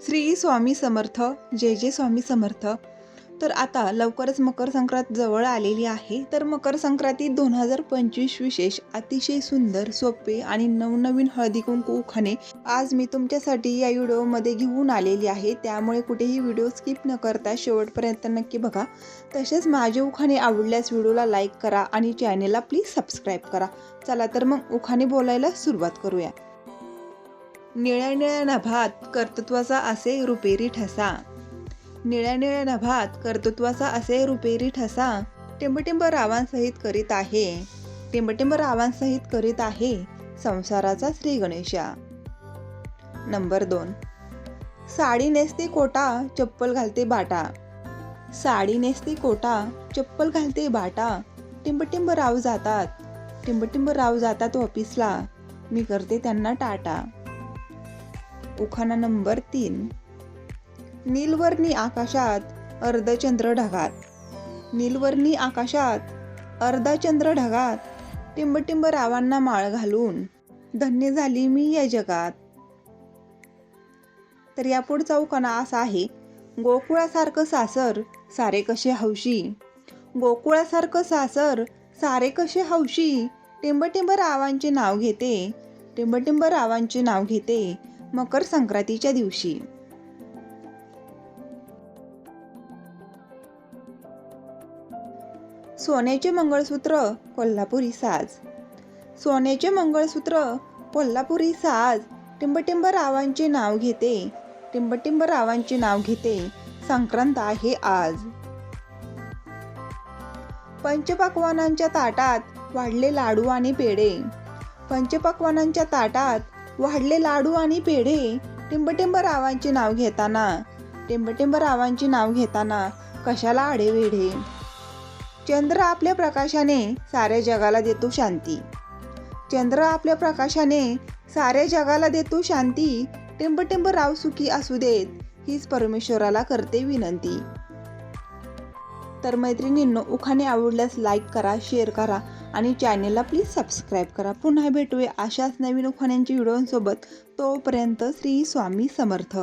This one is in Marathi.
श्री स्वामी समर्थ. जय जय स्वामी समर्थ. तर आता लवकरच मकर संक्रांत जवळ आलेली आहे. तर मकर संक्रांती 2025 विशेष अतिशय सुंदर, सोपे आणि नवनवीन हळदी कुंकू उखाणे आज मी तुमच्यासाठी या व्हिडिओमध्ये घेऊन आलेली आहे. त्यामुळे कुठेही व्हिडिओ स्किप न करता शेवटपर्यंत नक्की बघा. तसेच माझे उखाणे आवडल्यास व्हिडिओला लाईक करा आणि चॅनेलला प्लीज सबस्क्राईब करा. चला तर मग उखाणे बोलायला सुरुवात करूया. निळ्या निळ्या नभात कर्तृत्वाचा असे रुपेरी ठसा. निळ्या निळ्या नभात कर्तृत्वाचा असे रुपेरी ठसा. टिंबटिंब रावांसहित करीत आहे. टिंबटिंब रावांसहित करीत आहे संसाराचा श्री गणेशा. नंबर 2. साडी नेसते कोटा, चप्पल घालते बाटा. साडी नेसते कोटा, चप्पल घालते बाटा. टिंबटिंब राव जातात. टिंबटिंब राव जातात ऑफिसला. मी करते त्यांना टाटा. उखाणा नंबर 3. नीलवर्णी आकाशात अर्धचंद्र ढगात. नीलवर्णी आकाशात अर्धचंद्र ढगात. टिंबटिंब रावांना माळ घालून धन्य झाली मी या जगात. तर या पुढचा उखाणा असा आहे. गोकुळासारखं सासर सारे कसे हौशी. गोकुळासारखं सासर सारे कसे हौशी. टिंबटिंब रावांचे नाव घेते. टिंबटिंब रावांचे नाव घेते मकर संक्रांतीच्या दिवशी. सोन्याचे मंगळसूत्र कोल्हापुरी साज. सोन्याचे मंगळसूत्र कोल्हापुरी साज. टिंबटिंब रावांचे नाव घेते. टिंबटिंब रावांचे नाव घेते संक्रांत आहे आज. पंचपक्वानांच्या ताटात वाढले लाडू आणि पेढे. पंचपक्वानांच्या ताटात वाढले लाडू आणि पेढे. टिंबटिंब रावांचे नाव घेताना. टिंबटिंब रावांचे नाव घेताना कशाला आडेवेढे. चंद्र आपल्या प्रकाशाने साऱ्या जगाला देतो शांती. चंद्र आपल्या प्रकाशाने साऱ्या जगाला देतो शांती. टिंबटिंब राव सुखी असू देत हीच परमेश्वराला करते विनंती. तर मैत्रिणींनो, उखाणे आवडल्यास लाईक करा, शेअर करा आणि चॅनेलला प्लीज सबस्क्राईब करा. पुन्हा भेटूया अशाच नवीन उखाण्यांच्या व्हिडिओसोबत. तोपर्यंत श्री स्वामी समर्थ.